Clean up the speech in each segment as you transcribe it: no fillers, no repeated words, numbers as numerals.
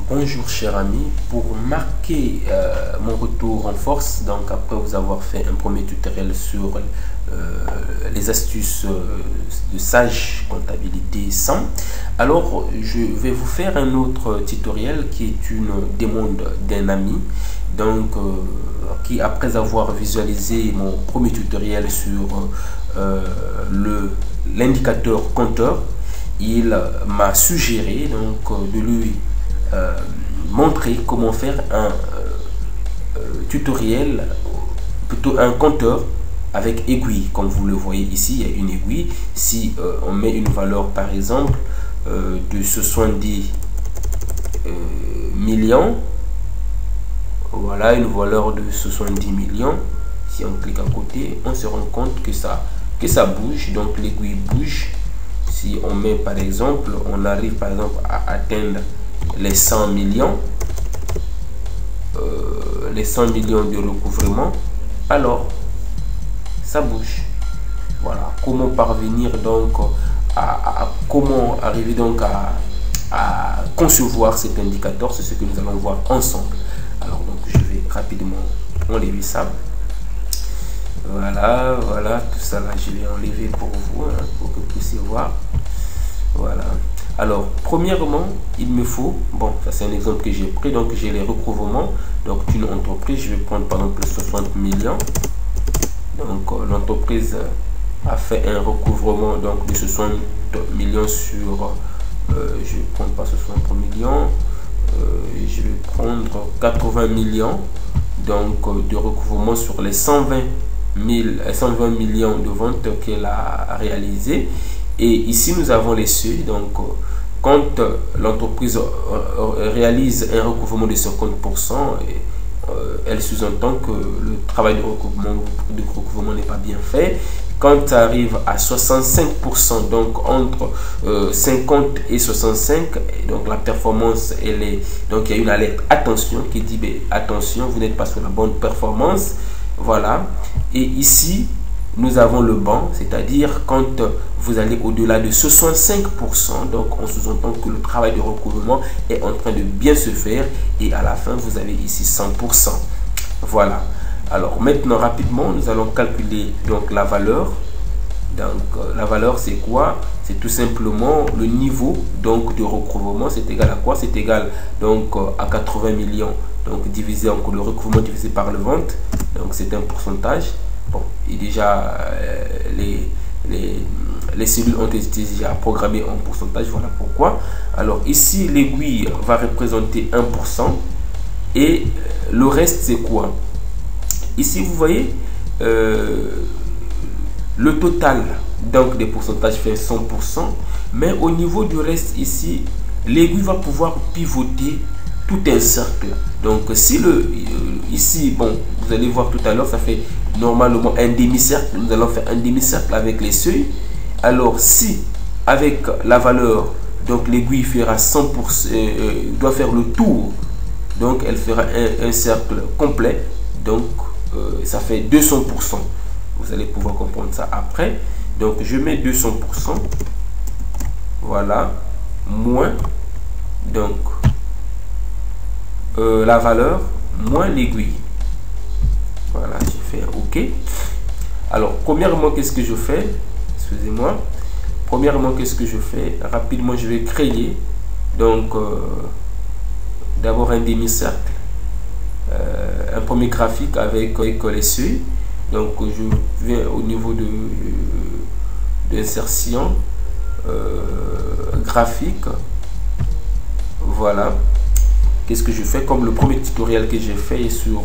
Bonjour cher ami, pour marquer mon retour en force, donc après vous avoir fait un premier tutoriel sur les astuces de sage comptabilité 100, alors je vais vous faire un autre tutoriel qui est une demande d'un ami, donc qui après avoir visualisé mon premier tutoriel sur l'indicateur compteur, il m'a suggéré donc de lui montrer comment faire un tutoriel, plutôt un compteur avec aiguille. Comme vous le voyez ici, il y a une aiguille. Si on met une valeur par exemple de 70 millions, voilà une valeur de 70 millions. Si on clique à côté, on se rend compte que ça bouge, donc l'aiguille bouge. Si on met par exemple, on arrive par exemple à atteindre les 100 millions, les 100 millions de recouvrement, alors ça bouge. Voilà comment parvenir donc comment arriver donc à concevoir cet indicateur. C'est ce que nous allons voir ensemble. Alors donc je vais rapidement enlever ça. Voilà, tout ça là je vais enlever pour vous, hein, pour que vous puissiez voir. Voilà. Alors, premièrement, il me faut, bon, ça c'est un exemple que j'ai pris, donc j'ai les recouvrements, donc d'une entreprise, je vais prendre par exemple 60 millions. Donc, l'entreprise a fait un recouvrement donc de 60 millions sur, je vais prendre pas 60 millions, je vais prendre 80 millions, donc de recouvrement sur les 120 millions de ventes qu'elle a réalisé. Et ici nous avons les seuils. Donc quand l'entreprise réalise un recouvrement de 50%, elle sous-entend que le travail de recouvrement n'est pas bien fait. Quand ça arrive à 65%, donc entre 50 et 65, donc la performance elle est, donc il y a une alerte attention qui dit ben, attention, vous n'êtes pas sur la bonne performance. Voilà. Et ici nous avons le banc, c'est-à-dire quand vous allez au-delà de 65%, donc on sous-entend que le travail de recouvrement est en train de bien se faire, et à la fin vous avez ici 100%. Voilà. Alors maintenant rapidement nous allons calculer donc la valeur. Donc la valeur c'est quoi? C'est tout simplement le niveau donc de recouvrement. C'est égal à quoi? C'est égal donc à 80 millions, donc divisé encore le recouvrement divisé par le vente, donc c'est un pourcentage. Bon, et déjà les cellules ont été déjà programmées en pourcentage. Voilà pourquoi. Alors ici l'aiguille va représenter 1% et le reste c'est quoi? Ici vous voyez le total donc des pourcentages fait 100%, mais au niveau du reste ici l'aiguille va pouvoir pivoter tout un cercle. Donc si ici, bon, vous allez voir tout à l'heure, ça fait normalement un demi-cercle. Nous allons faire un demi-cercle avec les seuils. Alors si avec la valeur, donc l'aiguille fera 100%, doit faire le tour, donc elle fera un cercle complet, donc ça fait 200%. Vous allez pouvoir comprendre ça après. Donc je mets 200%, voilà, moins donc la valeur moins l'aiguille. Voilà, j'ai fait un OK. Alors premièrement, qu'est-ce que je fais? Excusez-moi. Premièrement, qu'est-ce que je fais? Rapidement, je vais créer donc d'abord un demi-cercle, un premier graphique avec les seuils. Donc je viens au niveau de d'insertion graphique. Voilà. Qu'est-ce que je fais? Comme le premier tutoriel que j'ai fait sur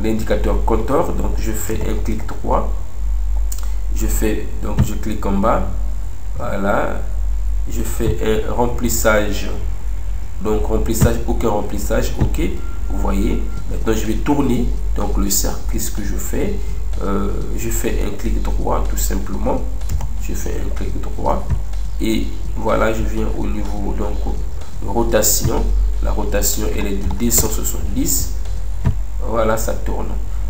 l'indicateur compteur, donc je fais un clic droit, je clique en bas, voilà, je fais un remplissage, donc remplissage, aucun remplissage, OK. Vous voyez, maintenant je vais tourner donc le cercle. Qu'est-ce que je fais? Je fais un clic droit, tout simplement, je fais un clic droit et voilà, je viens au niveau donc rotation. La rotation elle est de 270. Voilà, ça tourne.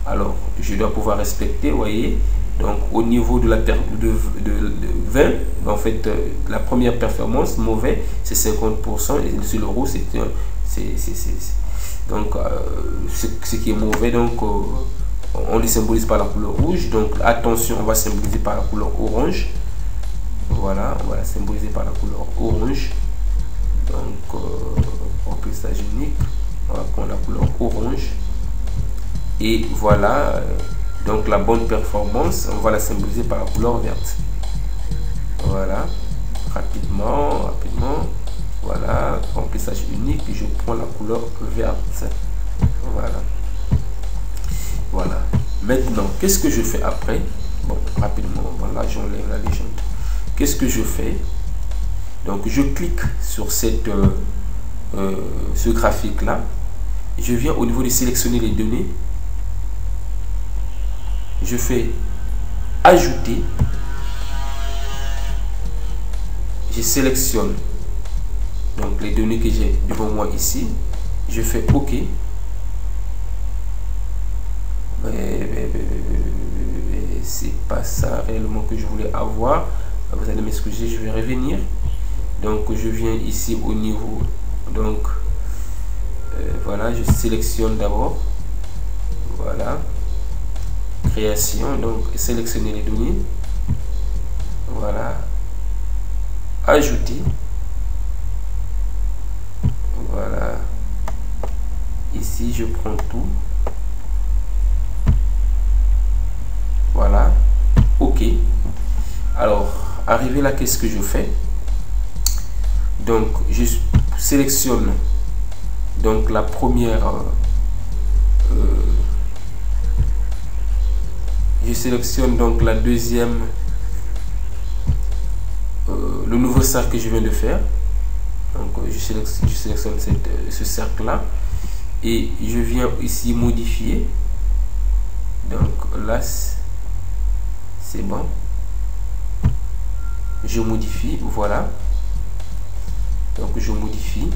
Alors je dois pouvoir respecter, vous voyez, Donc au niveau de la de 20, en fait, la première performance, mauvais, c'est 50%, et sur le rouge, donc ce qui est mauvais, donc on le symbolise par la couleur rouge. Donc attention, on va symboliser par la couleur orange. Voilà, on va la symboliser par la couleur orange. Donc remplissage unique, on va prendre la couleur orange. Et voilà, donc la bonne performance, on va la symboliser par la couleur verte. Voilà, rapidement, voilà, remplissage unique, je prends la couleur verte. Voilà. Maintenant, qu'est-ce que je fais après? Bon, rapidement, voilà, j'enlève la légende. Qu'est-ce que je fais? Donc je clique sur ce graphique là, je viens au niveau de sélectionner les données, je fais ajouter, je sélectionne donc les données que j'ai devant moi ici, je fais OK. C'est pas ça réellement que je voulais avoir. Vous allez m'excuser, je vais revenir. Donc je viens ici au niveau, donc voilà, je sélectionne d'abord, voilà, création, donc sélectionner les données, voilà, ajouter, voilà, ici je prends tout, voilà, OK. Alors arrivé là, qu'est-ce que je fais? Donc je sélectionne donc la première, je sélectionne donc la deuxième, le nouveau cercle que je viens de faire. Donc je sélectionne ce cercle là et je viens ici modifier. Donc là c'est bon, je modifie, voilà. Donc je modifie,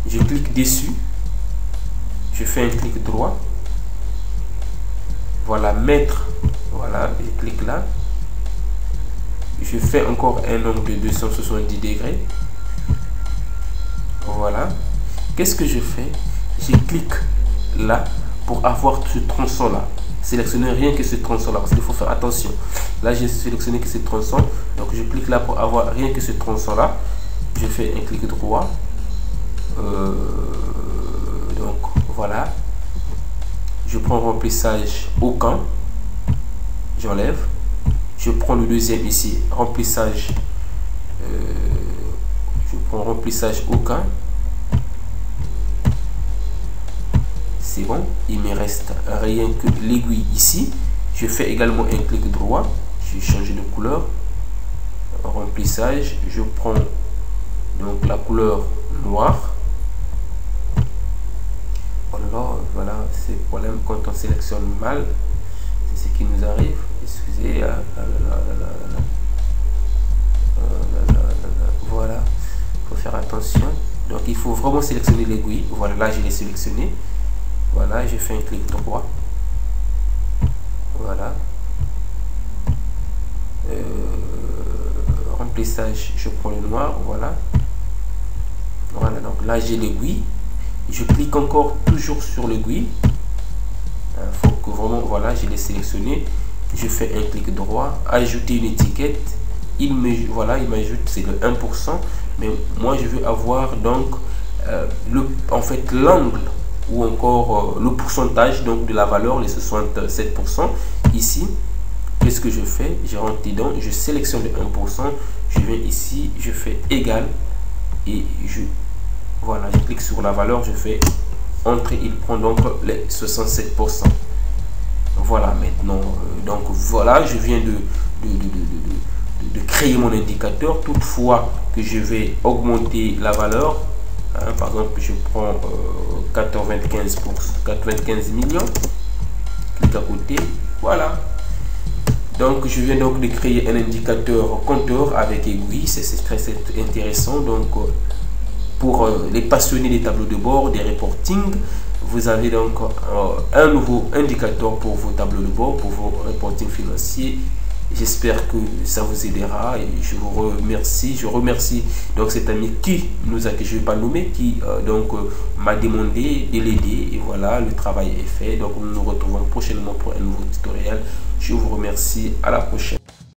je clique dessus, je fais un clic droit, voilà, mettre, voilà, je clique là, je fais encore un angle de 270 degrés, voilà. Qu'est-ce que je fais? Je clique là pour avoir ce tronçon là, sélectionner rien que ce tronçon là, parce qu'il faut faire attention. Là j'ai sélectionné que ce tronçon, donc je clique là pour avoir rien que ce tronçon là. Je fais un clic droit, donc voilà, je prends remplissage aucun, j'enlève, je prends le deuxième ici, remplissage, je prends remplissage aucun, c'est bon, il me reste rien que l'aiguille ici. Je fais également un clic droit, je change de couleur, remplissage, je prends donc la couleur noire. Voilà, c'est le problème quand on sélectionne mal, c'est ce qui nous arrive. Excusez, voilà, il faut faire attention. Donc il faut vraiment sélectionner l'aiguille. Voilà, là je l'ai sélectionné. Voilà, j'ai fait un clic droit. Voilà. Remplissage, je prends le noir. Voilà. Voilà, donc là j'ai l'aiguille. Je clique encore toujours sur l'aiguille. Il faut que vraiment, voilà, je l'ai sélectionné. Je fais un clic droit, ajouter une étiquette. Voilà, il m'ajoute, c'est le 1%. Mais moi je veux avoir donc en fait l'angle ou encore le pourcentage donc de la valeur, les 67%. Ici, qu'est-ce que je fais? Je rentre dedans, je sélectionne le 1%. Je viens ici, je fais égal et voilà, je clique sur la valeur, je fais entrer, il prend donc les 67%. Voilà, maintenant, donc voilà, je viens de créer mon indicateur. Toutefois que je vais augmenter la valeur, hein, par exemple, je prends 95 millions, clique à côté, voilà. Donc je viens donc de créer un indicateur compteur avec aiguille, c'est très intéressant. Donc pour les passionnés des tableaux de bord, des reporting, vous avez donc un nouveau indicateur pour vos tableaux de bord, pour vos reporting financiers. J'espère que ça vous aidera et je vous remercie. Je remercie donc cet ami qui nous a, que je ne vais pas nommer, qui m'a demandé de l'aider et voilà, le travail est fait. Donc nous nous retrouvons prochainement pour un nouveau tutoriel. Je vous remercie, à la prochaine.